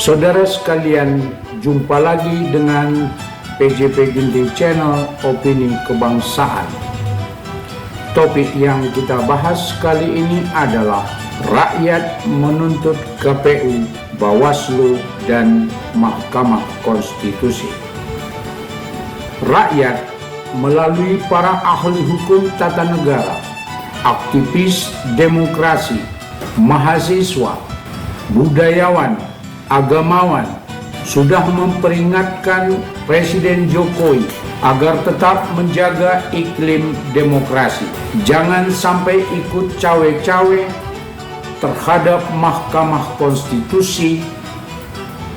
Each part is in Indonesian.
Saudara sekalian, jumpa lagi dengan PJP Ginting Channel Opini Kebangsaan. Topik yang kita bahas kali ini adalah rakyat menuntut KPU, Bawaslu, dan Mahkamah Konstitusi. Rakyat melalui para ahli hukum tata negara, aktivis demokrasi, mahasiswa, budayawan, agamawan sudah memperingatkan Presiden Jokowi agar tetap menjaga iklim demokrasi. Jangan sampai ikut cawe-cawe terhadap Mahkamah Konstitusi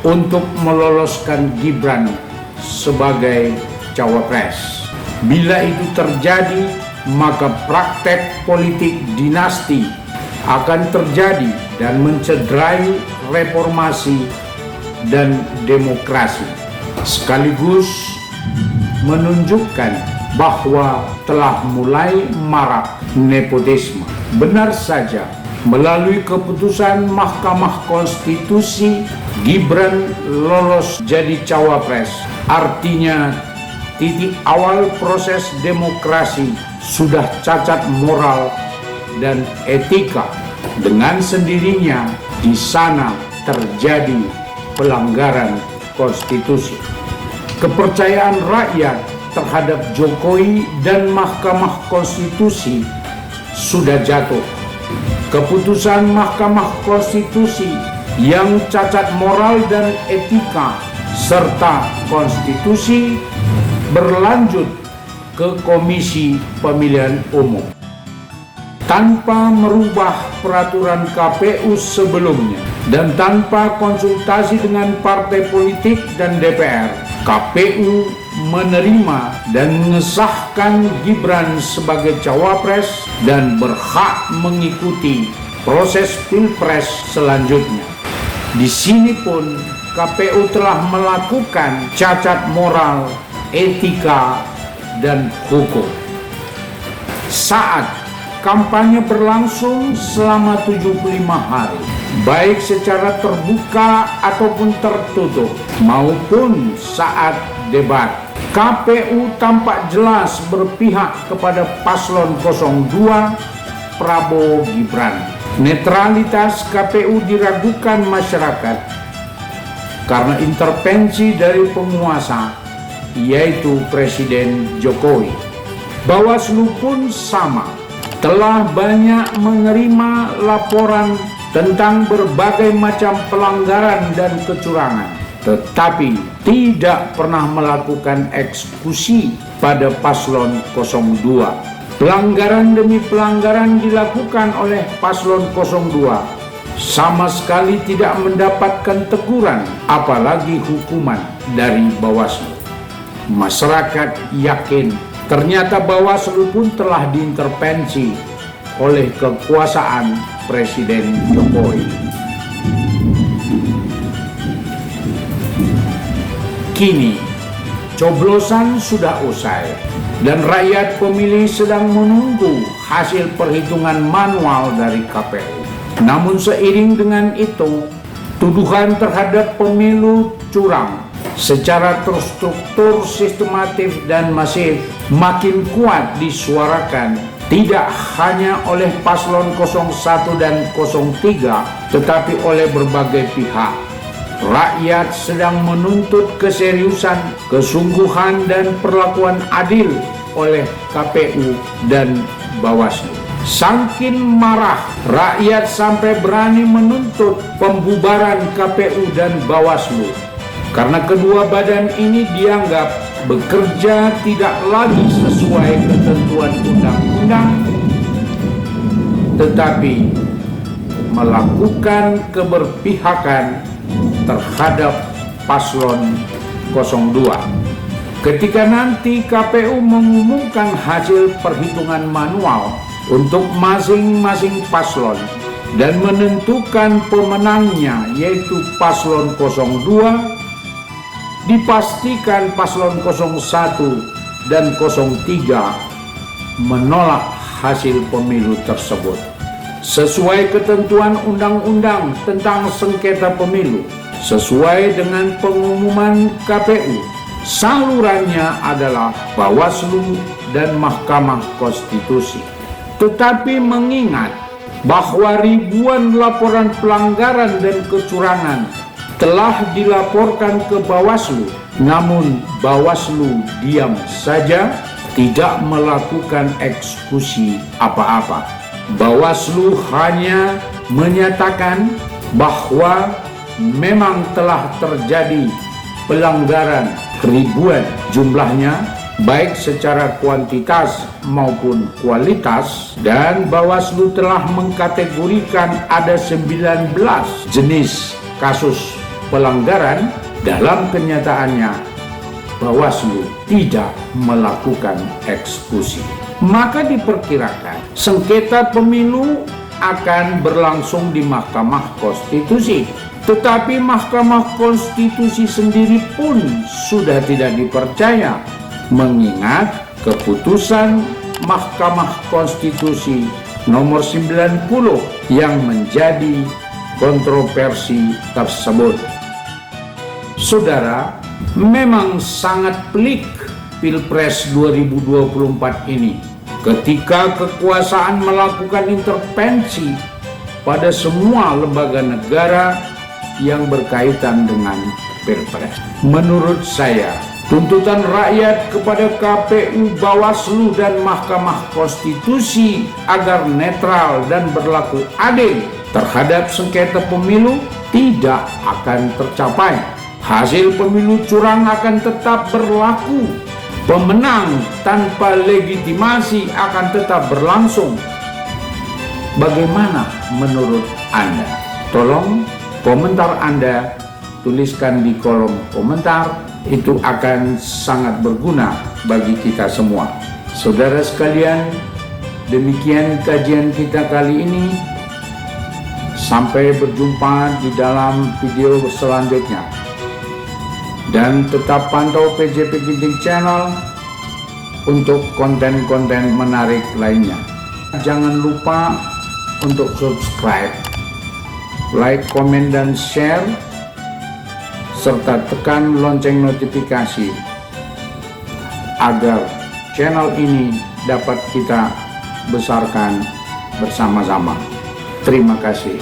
untuk meloloskan Gibran sebagai cawapres. Bila itu terjadi, maka praktek politik dinasti akan terjadi dan mencederai reformasi dan demokrasi, sekaligus menunjukkan bahwa telah mulai marak nepotisme. Benar saja, melalui keputusan Mahkamah Konstitusi, Gibran lolos jadi cawapres. Artinya, titik awal proses demokrasi sudah cacat moral dan etika. Dengan sendirinya di sana terjadi pelanggaran konstitusi. Kepercayaan rakyat terhadap Jokowi dan Mahkamah Konstitusi sudah jatuh. Keputusan Mahkamah Konstitusi yang cacat moral dan etika serta konstitusi berlanjut ke Komisi Pemilihan Umum. Tanpa merubah peraturan KPU sebelumnya dan tanpa konsultasi dengan partai politik dan DPR, KPU menerima dan mengesahkan Gibran sebagai cawapres dan berhak mengikuti proses pilpres selanjutnya. Di sini pun KPU telah melakukan cacat moral, etika, dan hukum. Saat kampanye berlangsung selama 75 hari, baik secara terbuka ataupun tertutup, maupun saat debat, KPU tampak jelas berpihak kepada paslon 02 Prabowo Gibran. Netralitas KPU diragukan masyarakat karena intervensi dari penguasa, yaitu Presiden Jokowi. Bawaslu pun sama, telah banyak menerima laporan tentang berbagai macam pelanggaran dan kecurangan, tetapi tidak pernah melakukan eksekusi pada paslon 02. Pelanggaran demi pelanggaran dilakukan oleh paslon 02, sama sekali tidak mendapatkan teguran, apalagi hukuman dari Bawaslu. Masyarakat yakin ternyata Bawaslu pun telah diintervensi oleh kekuasaan Presiden Jokowi. Kini, coblosan sudah usai dan rakyat pemilih sedang menunggu hasil perhitungan manual dari KPU. Namun seiring dengan itu, tuduhan terhadap pemilu curang secara terstruktur, sistematif, dan masif makin kuat disuarakan tidak hanya oleh paslon 01 dan 03, tetapi oleh berbagai pihak. Rakyat sedang menuntut keseriusan, kesungguhan, dan perlakuan adil oleh KPU dan Bawaslu. Saking marah, rakyat sampai berani menuntut pembubaran KPU dan Bawaslu, karena kedua badan ini dianggap bekerja tidak lagi sesuai ketentuan undang-undang, tetapi melakukan keberpihakan terhadap paslon 02. Ketika nanti KPU mengumumkan hasil perhitungan manual untuk masing-masing paslon dan menentukan pemenangnya, yaitu paslon 02, dipastikan paslon 01 dan 03 menolak hasil pemilu tersebut. Sesuai ketentuan undang-undang tentang sengketa pemilu, Sesuai dengan pengumuman KPU, salurannya adalah Bawaslu dan Mahkamah Konstitusi. Tetapi mengingat bahwa ribuan laporan pelanggaran dan kecurangan telah dilaporkan ke Bawaslu, namun Bawaslu diam saja, tidak melakukan eksekusi apa-apa. Bawaslu hanya menyatakan bahwa memang telah terjadi pelanggaran ribuan jumlahnya, baik secara kuantitas maupun kualitas, dan Bawaslu telah mengkategorikan ada 19 jenis kasus pelanggaran. Dalam kenyataannya Bawaslu tidak melakukan eksekusi. Maka diperkirakan sengketa pemilu akan berlangsung di Mahkamah Konstitusi. Tetapi Mahkamah Konstitusi sendiri pun sudah tidak dipercaya, mengingat keputusan Mahkamah Konstitusi nomor 90 yang menjadi kontroversi tersebut. Saudara, memang sangat pelik Pilpres 2024 ini ketika kekuasaan melakukan intervensi pada semua lembaga negara yang berkaitan dengan Pilpres. Menurut saya, tuntutan rakyat kepada KPU, Bawaslu, dan Mahkamah Konstitusi agar netral dan berlaku adil terhadap sengketa pemilu tidak akan tercapai. Hasil pemilu curang akan tetap berlaku. Pemenang tanpa legitimasi akan tetap berlangsung. Bagaimana menurut Anda? Tolong komentar Anda tuliskan di kolom komentar. Itu akan sangat berguna bagi kita semua. Saudara sekalian, demikian kajian kita kali ini. Sampai berjumpa di dalam video selanjutnya. Dan tetap pantau PJP Ginting Channel untuk konten-konten menarik lainnya. Jangan lupa untuk subscribe, like, komen, dan share, serta tekan lonceng notifikasi agar channel ini dapat kita besarkan bersama-sama. Terima kasih.